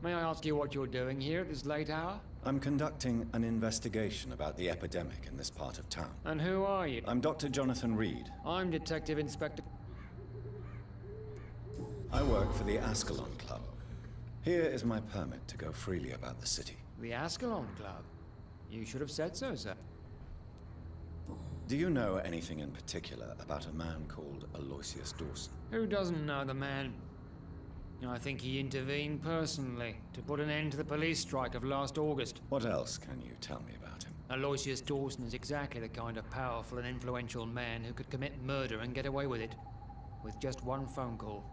May I ask you what you're doing here at this late hour? I'm conducting an investigation about the epidemic in this part of town. And who are you? I'm Dr. Jonathan Reed. I'm Detective Inspector... I work for the Ascalon Club. Here is my permit to go freely about the city. The Ascalon Club? You should have said so, sir. Do you know anything in particular about a man called Aloysius Dawson? Who doesn't know the man? I think he intervened personally to put an end to the police strike of last August. What else can you tell me about him? Aloysius Dawson is exactly the kind of powerful and influential man who could commit murder and get away with it. With just one phone call.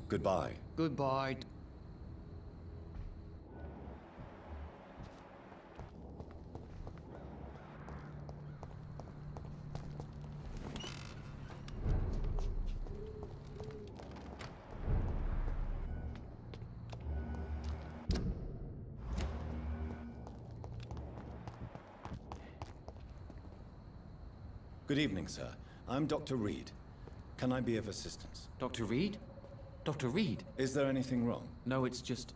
Goodbye. Goodbye. Good evening, sir. I'm Dr. Reed. Can I be of assistance? Dr. Reed? Dr. Reed? Is there anything wrong? No, it's just...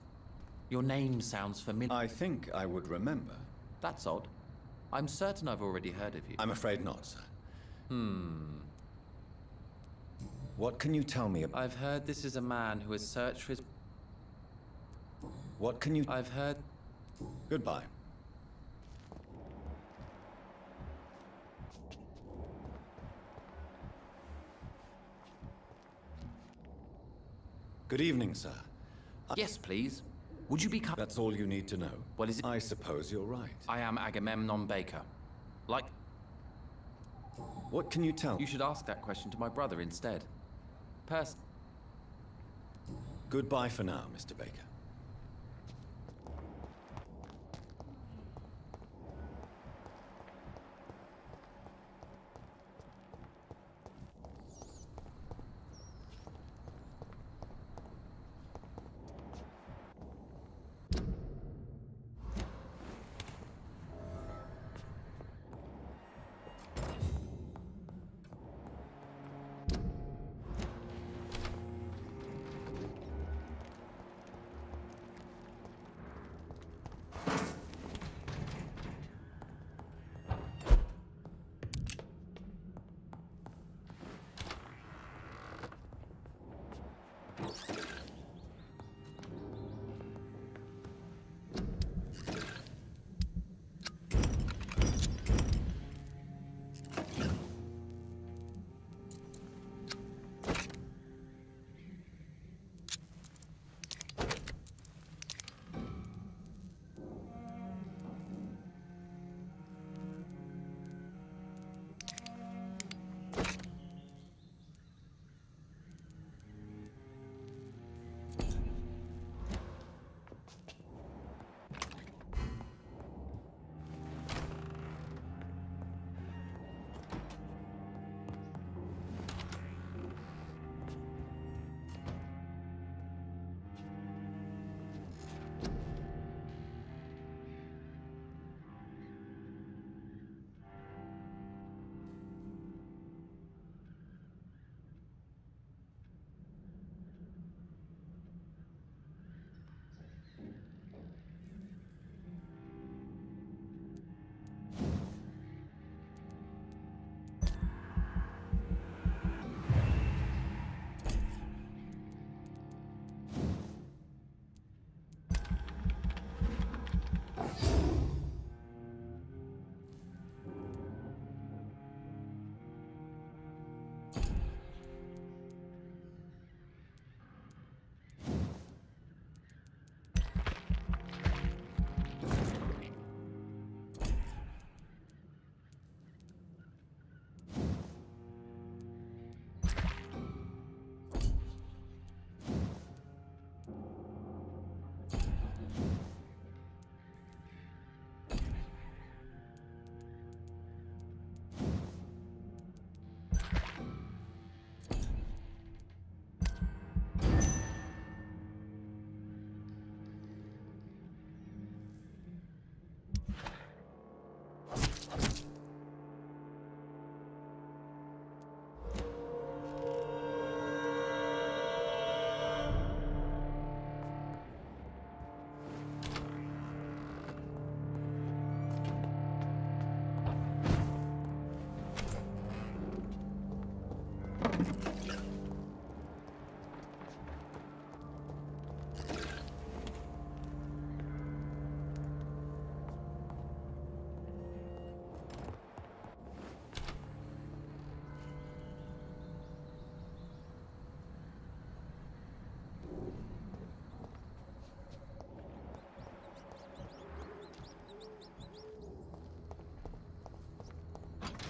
your name sounds familiar. I think I would remember. That's odd. I'm certain I've already heard of you. I'm afraid not, sir. What can you tell me about... I've heard this is a man who has searched for his... What can you... I've heard... Goodbye. Good evening, sir. Yes, please. Would you be... That's all you need to know. What is it? I suppose you're right. I am Agamemnon Baker. Like... What can you tell? You should ask that question to my brother instead. Goodbye for now, Mr. Baker.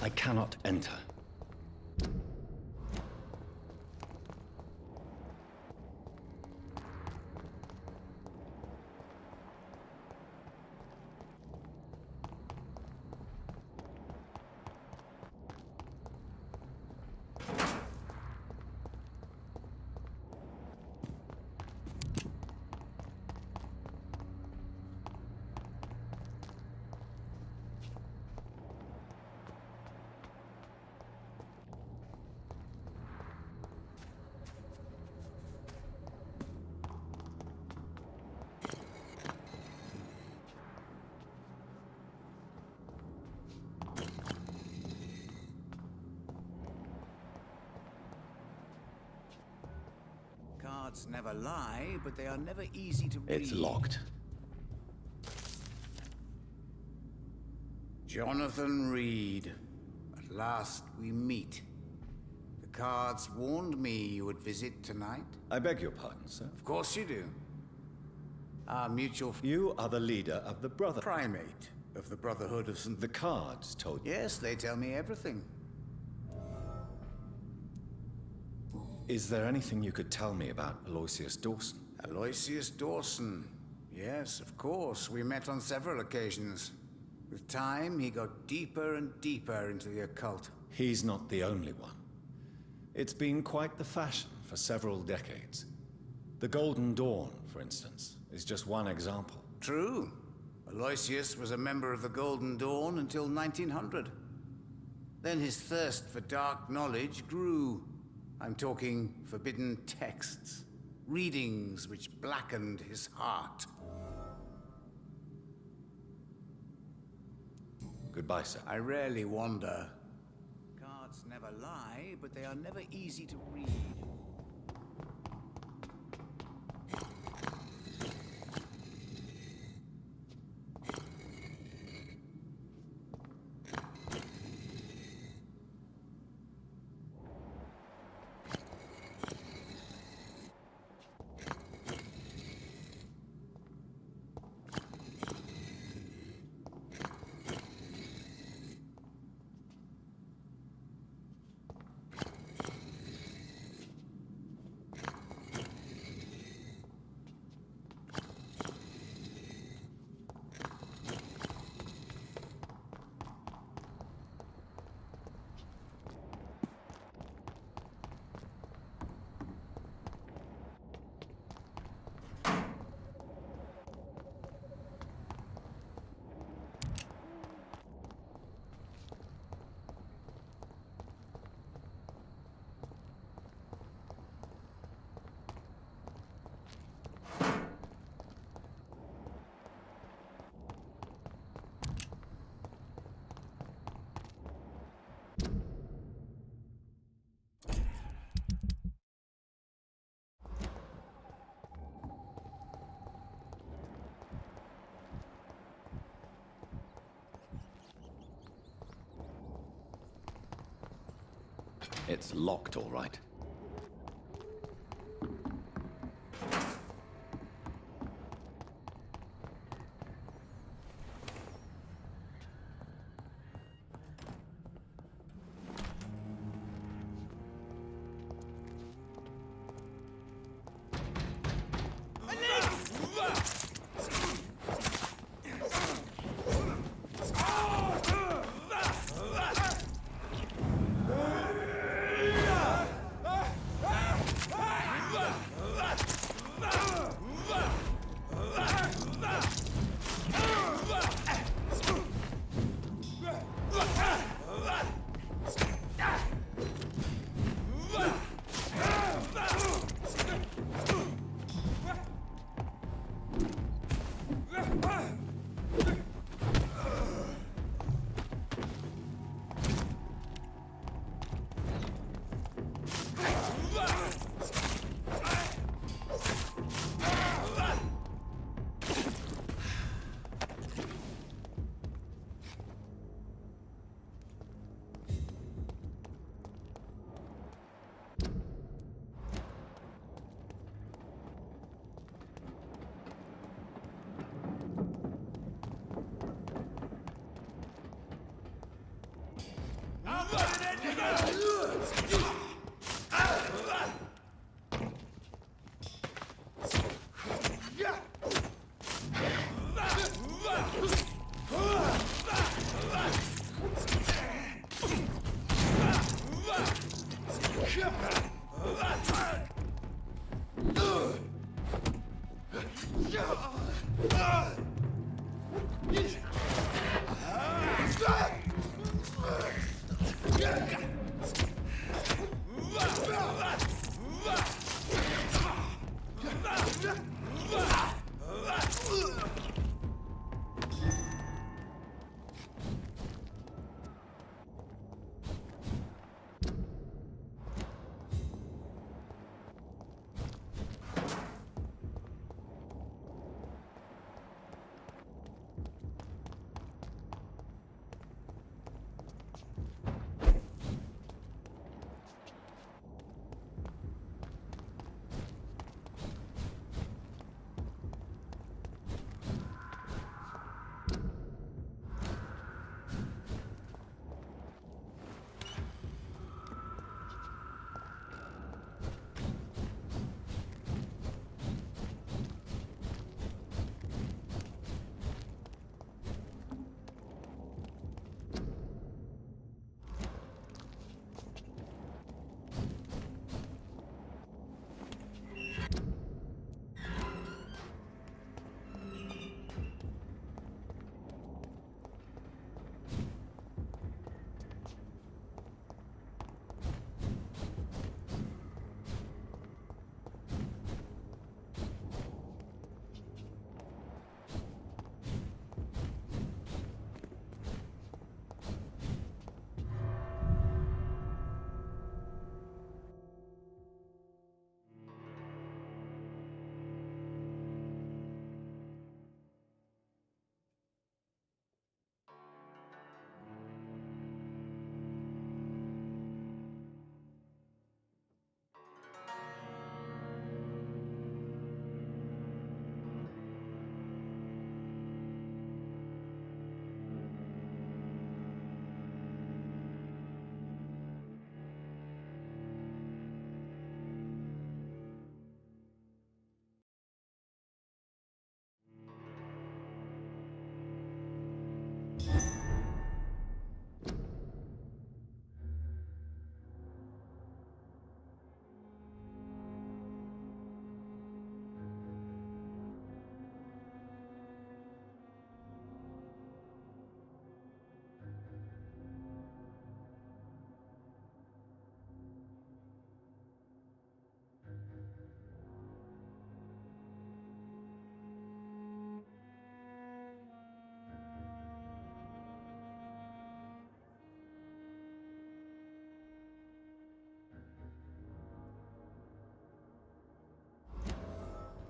I cannot enter. Cards never lie, but they are never easy to read. It's locked. Jonathan Reed. At last we meet. The cards warned me you would visit tonight. I beg your pardon, sir. Of course you do. Our mutual You are the leader of the primate of the Brotherhood of St. The cards told you. Yes, they tell me everything. Is there anything you could tell me about Aloysius Dawson? Aloysius Dawson. Yes, of course. We met on several occasions. With time, he got deeper and deeper into the occult. He's not the only one. It's been quite the fashion for several decades. The Golden Dawn, for instance, is just one example. True. Aloysius was a member of the Golden Dawn until 1900. Then his thirst for dark knowledge grew. I'm talking forbidden texts, readings which blackened his heart. Goodbye, sir. I rarely wander. Cards never lie, but they are never easy to read. It's locked, all right.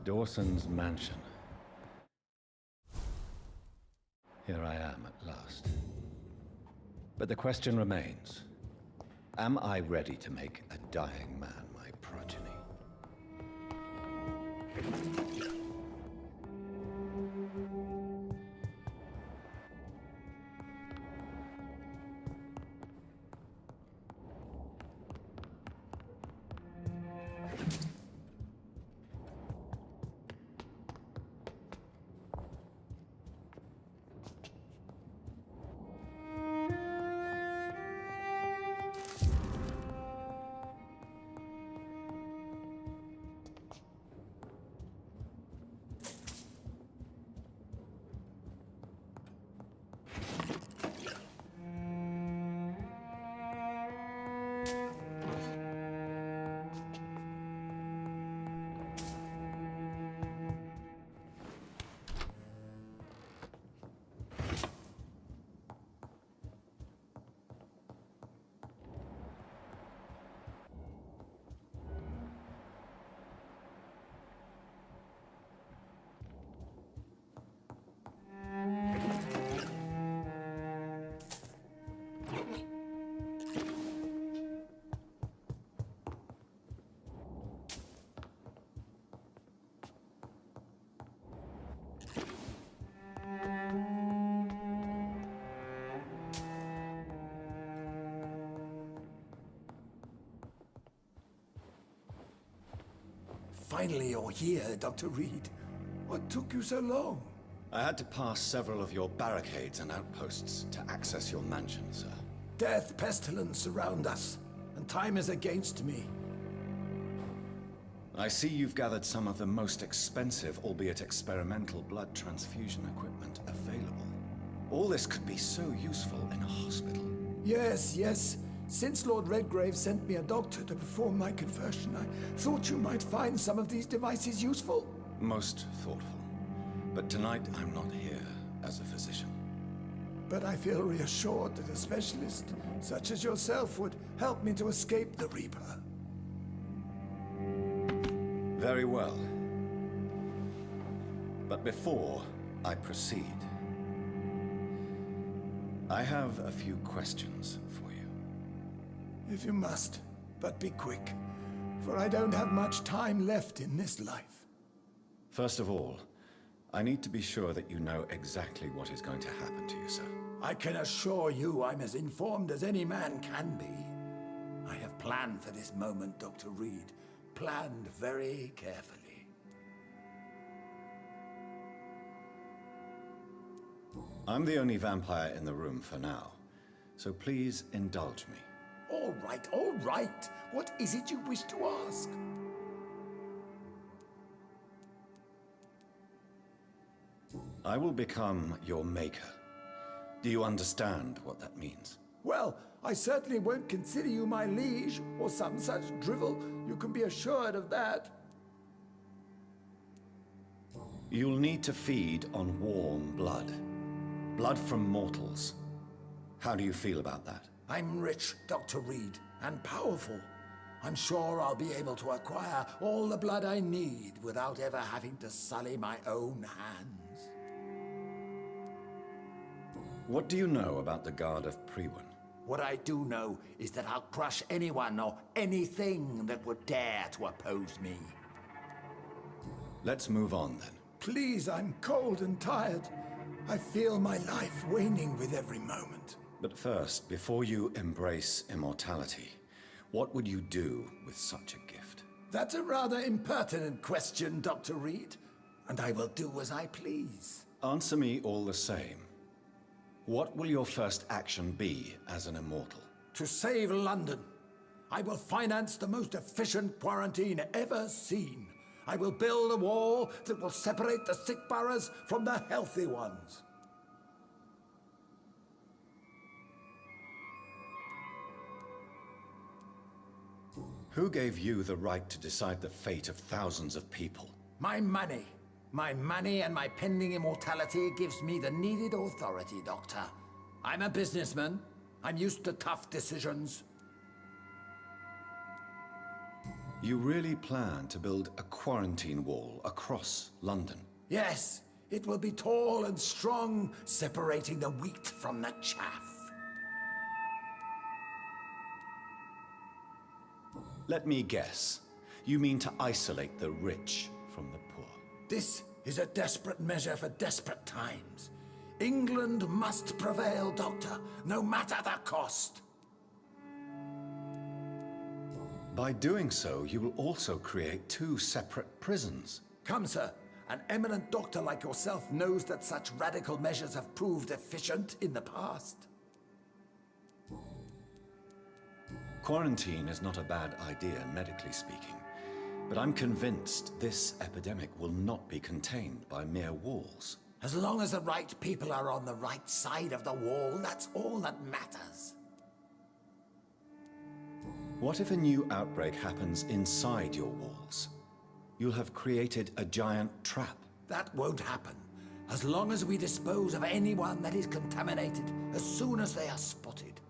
Dawson's mansion. Here I am at last. But the question remains, am I ready to make a dying man my progeny? Finally, you're here, Dr. Reed. What took you so long? I had to pass several of your barricades and outposts to access your mansion, sir. Death, pestilence surround us, and time is against me. I see you've gathered some of the most expensive, albeit experimental, blood transfusion equipment available. All this could be so useful in a hospital. Yes, yes. Since Lord Redgrave sent me a doctor to perform my conversion, I thought you might find some of these devices useful. Most thoughtful. But tonight I'm not here as a physician. But I feel reassured that a specialist such as yourself would help me to escape the Reaper. Very well. But before I proceed, I have a few questions for you. If you must, but be quick, for I don't have much time left in this life. First of all, I need to be sure that you know exactly what is going to happen to you, sir. I can assure you I'm as informed as any man can be. I have planned for this moment, Dr. Reed. Planned very carefully. I'm the only vampire in the room for now, so please indulge me. All right, all right. What is it you wish to ask? I will become your maker. Do you understand what that means? Well, I certainly won't consider you my liege, or some such drivel. You can be assured of that. You'll need to feed on warm blood. Blood from mortals. How do you feel about that? I'm rich, Dr. Reed, and powerful. I'm sure I'll be able to acquire all the blood I need without ever having to sully my own hands. What do you know about the Guard of Priwen? What I do know is that I'll crush anyone or anything that would dare to oppose me. Let's move on then. Please, I'm cold and tired. I feel my life waning with every moment. But first, before you embrace immortality, what would you do with such a gift? That's a rather impertinent question, Dr. Reed, and I will do as I please. Answer me all the same. What will your first action be as an immortal? To save London, I will finance the most efficient quarantine ever seen. I will build a wall that will separate the sick boroughs from the healthy ones. Who gave you the right to decide the fate of thousands of people? My money. My money and my pending immortality gives me the needed authority, Doctor. I'm a businessman. I'm used to tough decisions. You really plan to build a quarantine wall across London? Yes, it will be tall and strong, separating the wheat from the chaff. Let me guess. You mean to isolate the rich from the poor? This is a desperate measure for desperate times. England must prevail, Doctor, no matter the cost. By doing so, you will also create two separate prisons. Come, sir. An eminent doctor like yourself knows that such radical measures have proved efficient in the past. Quarantine is not a bad idea, medically speaking. But I'm convinced this epidemic will not be contained by mere walls. As long as the right people are on the right side of the wall, that's all that matters. What if a new outbreak happens inside your walls? You'll have created a giant trap. That won't happen. As long as we dispose of anyone that is contaminated, as soon as they are spotted.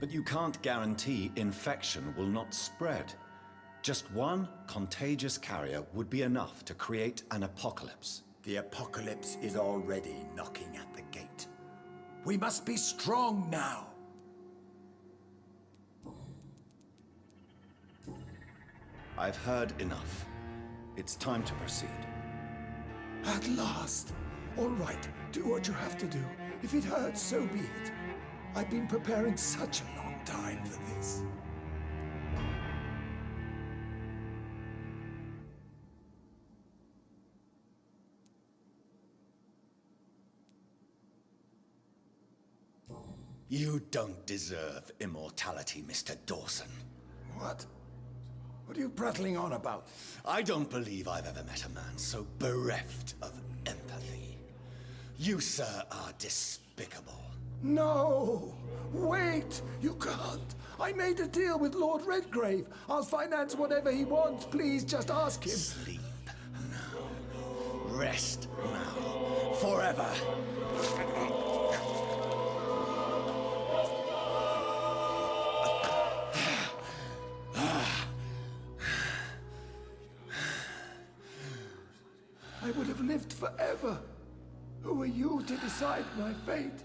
But you can't guarantee infection will not spread. Just one contagious carrier would be enough to create an apocalypse. The apocalypse is already knocking at the gate. We must be strong now. I've heard enough. It's time to proceed. At last. All right, do what you have to do. If it hurts, so be it. I've been preparing such a long time for this. You don't deserve immortality, Mr. Dawson. What? What are you prattling on about? I don't believe I've ever met a man so bereft of empathy. You, sir, are despicable. No! Wait! You can't! I made a deal with Lord Redgrave. I'll finance whatever he wants. Please, just ask him. Sleep now. Rest now. Forever. I would have lived forever. Who are you to decide my fate?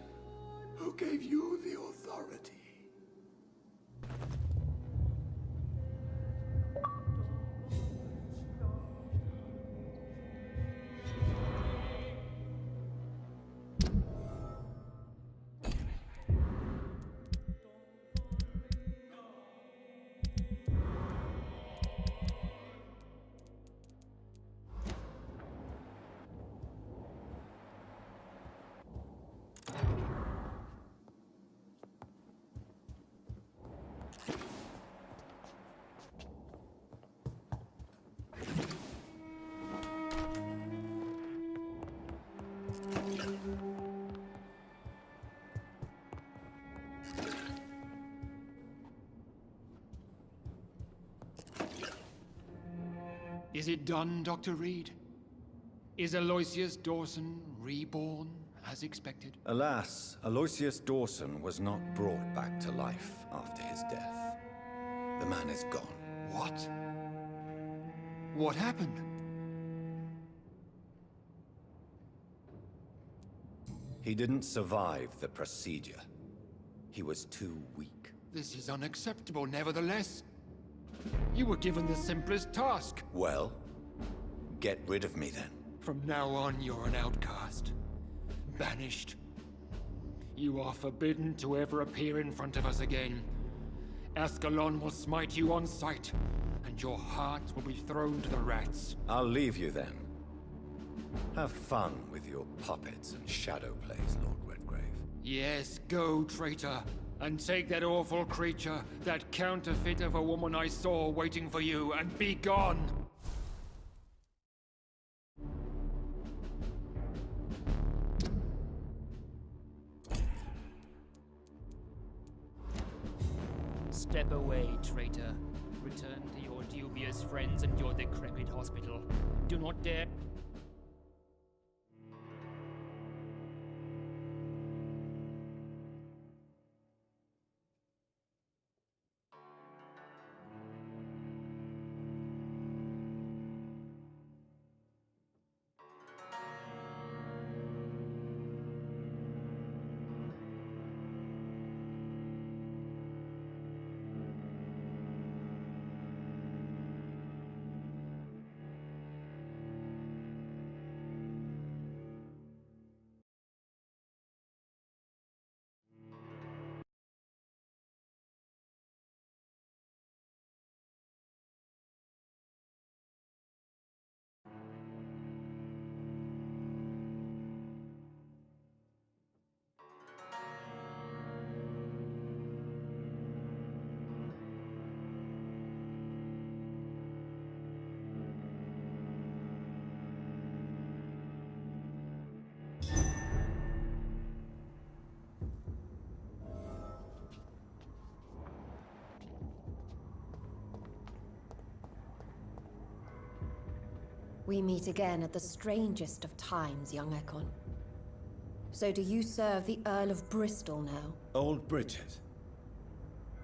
Who gave you the authority? Is it done, Dr. Reed? Is Aloysius Dawson reborn, as expected? Alas, Aloysius Dawson was not brought back to life after his death. The man is gone. What? What happened? He didn't survive the procedure. He was too weak. This is unacceptable, nevertheless. You were given the simplest task. Well, get rid of me then. From now on, you're an outcast. Banished. You are forbidden to ever appear in front of us again. Ascalon will smite you on sight, and your heart will be thrown to the rats. I'll leave you then. Have fun with your puppets and shadow plays, Lord Redgrave. Yes, go, traitor, and take that awful creature, that counterfeit of a woman I saw waiting for you, and be gone! Step away, traitor. Return to your dubious friends and your decrepit hospital. Do not dare... We meet again at the strangest of times, young Ekon. So do you serve the Earl of Bristol now? Old Bridget.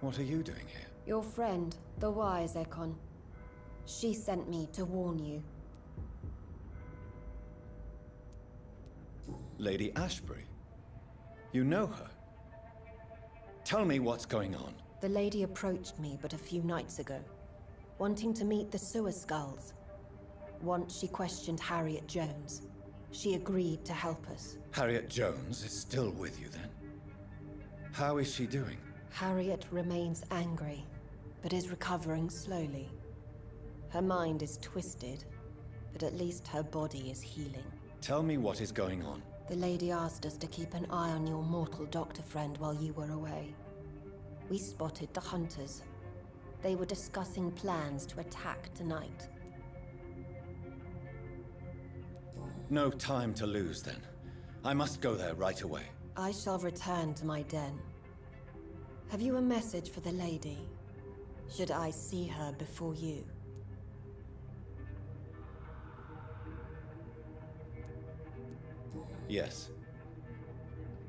What are you doing here? Your friend, the wise Ekon. She sent me to warn you. Lady Ashbury? You know her? Tell me what's going on. The lady approached me but a few nights ago, wanting to meet the Sewer Skulls. Once she questioned Harriet Jones. She agreed to help us. Harriet Jones is still with you then? How is she doing? Harriet remains angry, but is recovering slowly. Her mind is twisted, but at least her body is healing. Tell me what is going on. The lady asked us to keep an eye on your mortal doctor friend while you were away. We spotted the hunters. They were discussing plans to attack tonight. No time to lose, then. I must go there right away. I shall return to my den. Have you a message for the lady? Should I see her before you? Yes.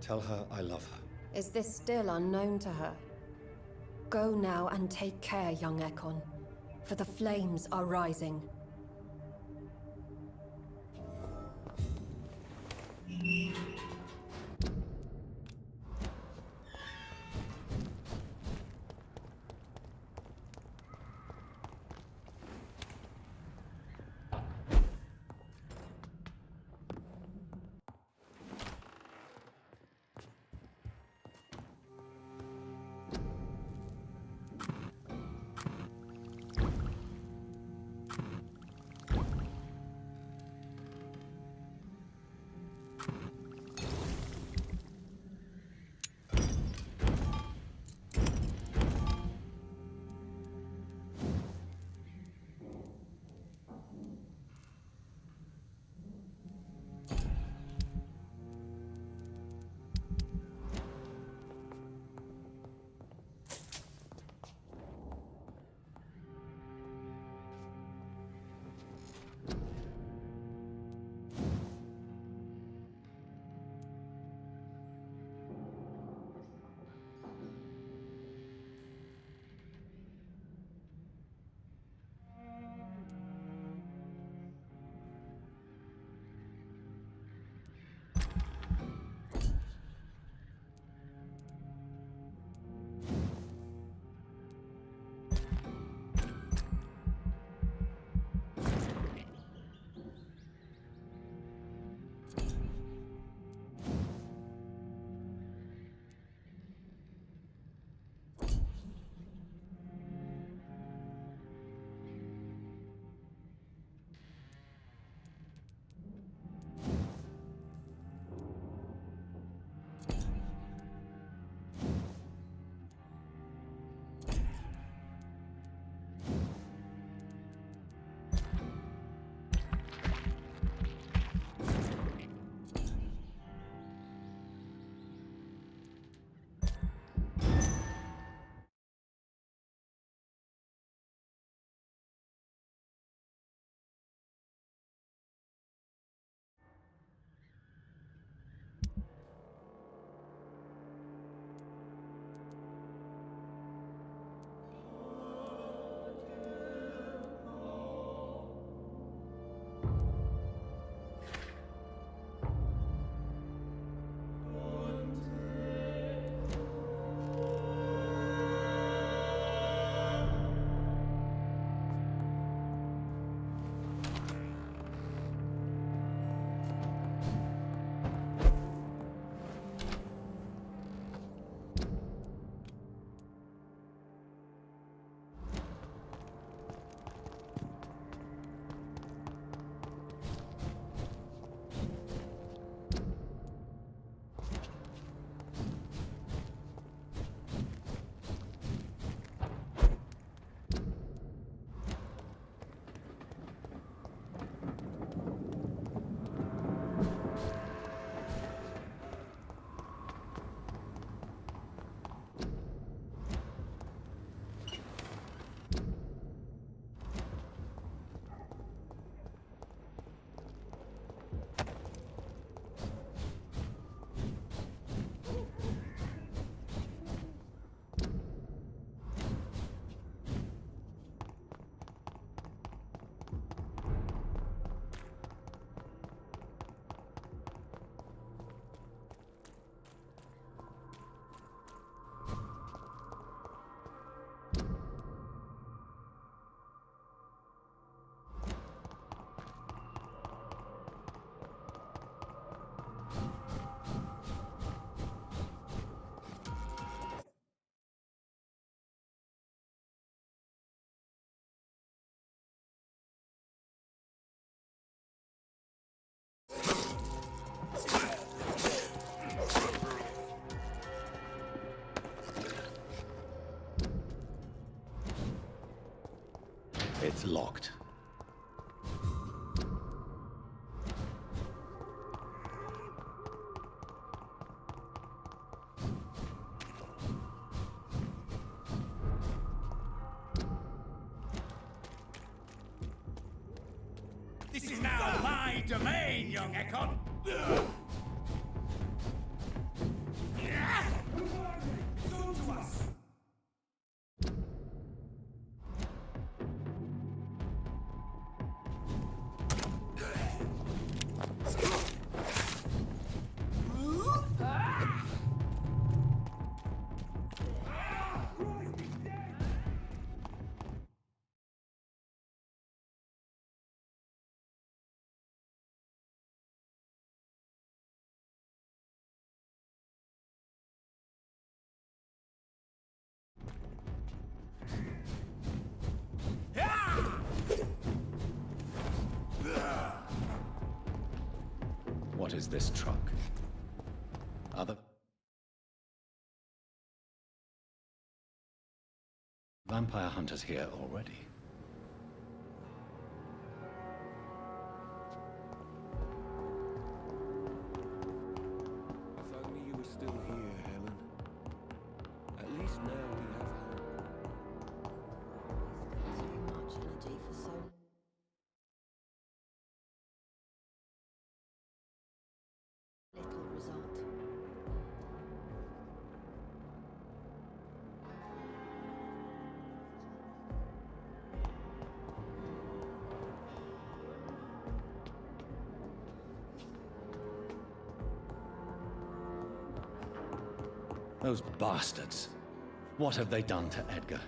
Tell her I love her. Is this still unknown to her? Go now and take care, young Ekon, for the flames are rising. locked. This is now my domain, young Ekon! What is this truck? Other vampire hunters here already. If only you were still here, Helen. At least now we have hope. Too much energy for so little result. Those bastards. What have they done to Edgar?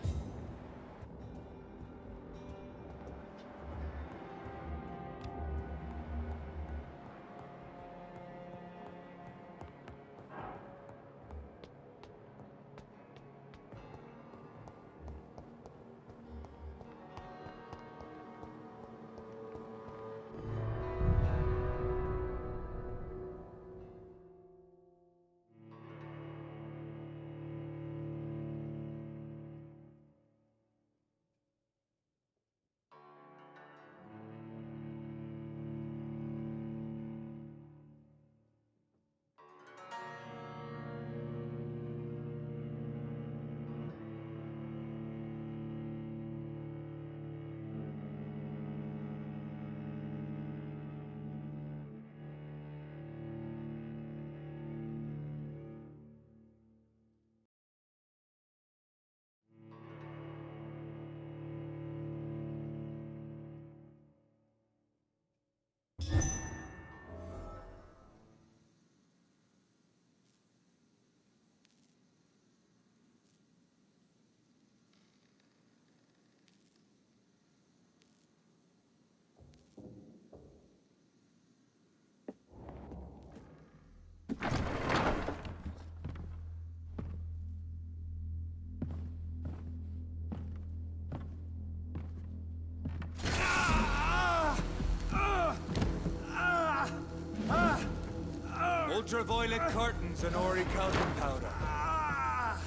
Ultraviolet curtains and Ori calcium powder.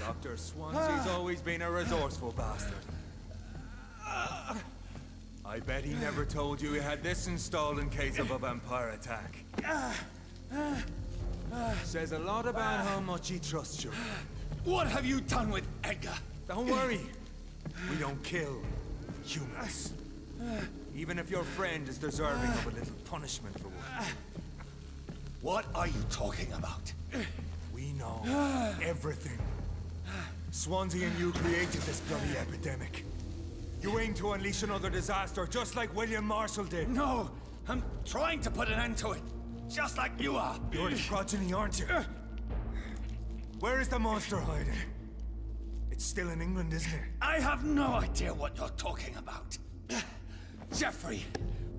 Dr. Swansea's always been a resourceful bastard. I bet he never told you he had this installed in case of a vampire attack. Says a lot about how much he trusts you. What have you done with Edgar? Don't worry. We don't kill humans. Even if your friend is deserving of a little punishment for one. What are you talking about? We know everything. Swansea and you created this bloody epidemic. You aim to unleash another disaster, just like William Marshall did. No, I'm trying to put an end to it. Just like you are. You're the progeny, aren't you? Where is the monster hiding? It's still in England, isn't it? I have no idea what you're talking about. Jeffrey,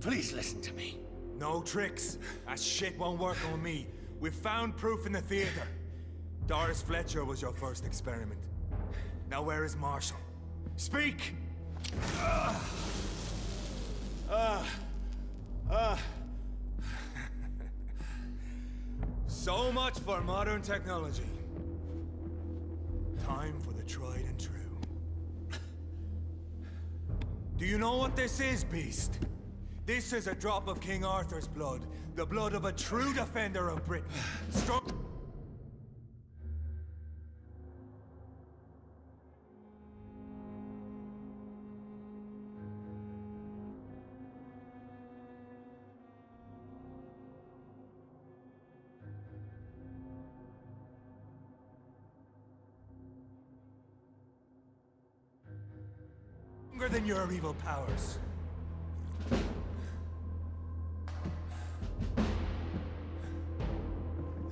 please listen to me. No tricks. That shit won't work on me. We've found proof in the theater. Doris Fletcher was your first experiment. Now where is Marshall? Speak! So much for modern technology. Time for the tried and true. Do you know what this is, beast? This is a drop of King Arthur's blood. The blood of a true defender of Britain. Strong... Stronger than your evil powers.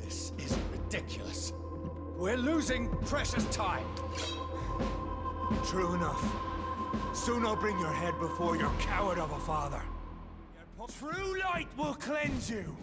This is ridiculous. We're losing precious time. True enough. Soon I'll bring your head before your coward of a father. True light will cleanse you.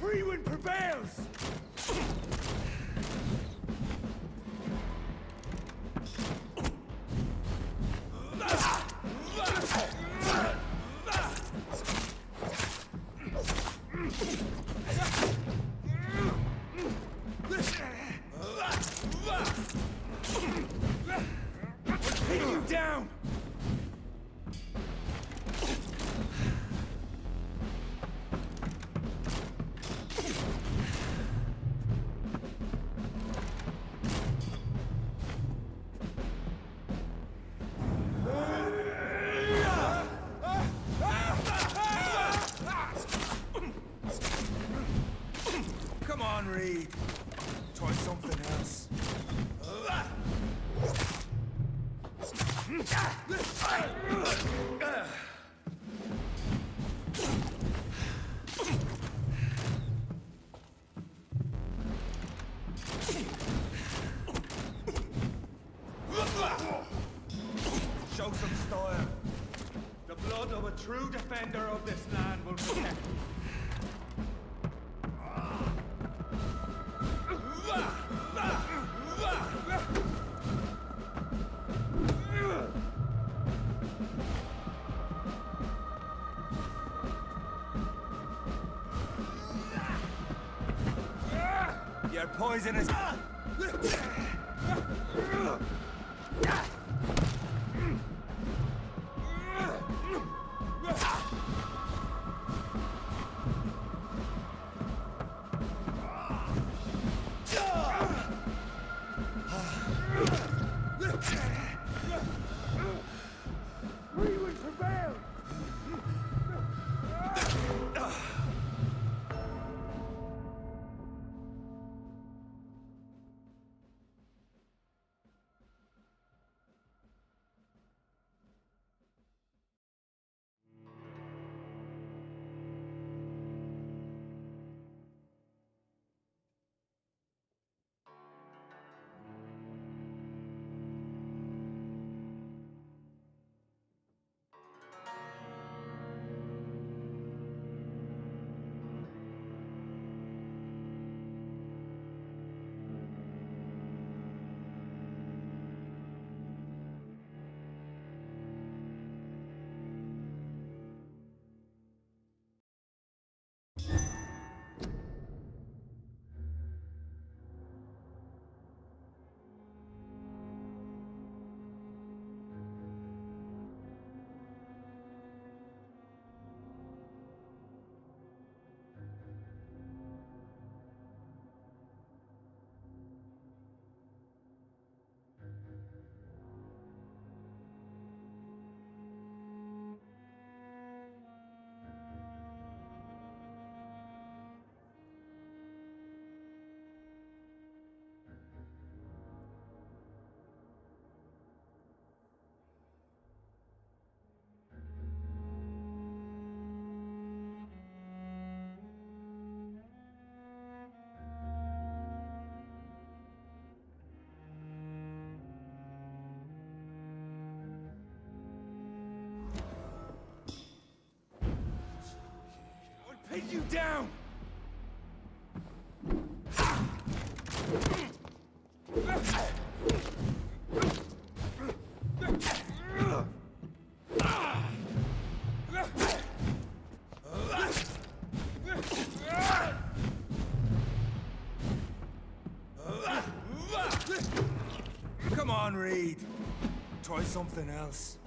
Free wind prevails! Pin you down! Come on, Reed. Try something else. Show some style. The blood of a true defender of this land will protect you. You're poisonous. Pin you down! on, Reed. Try something else.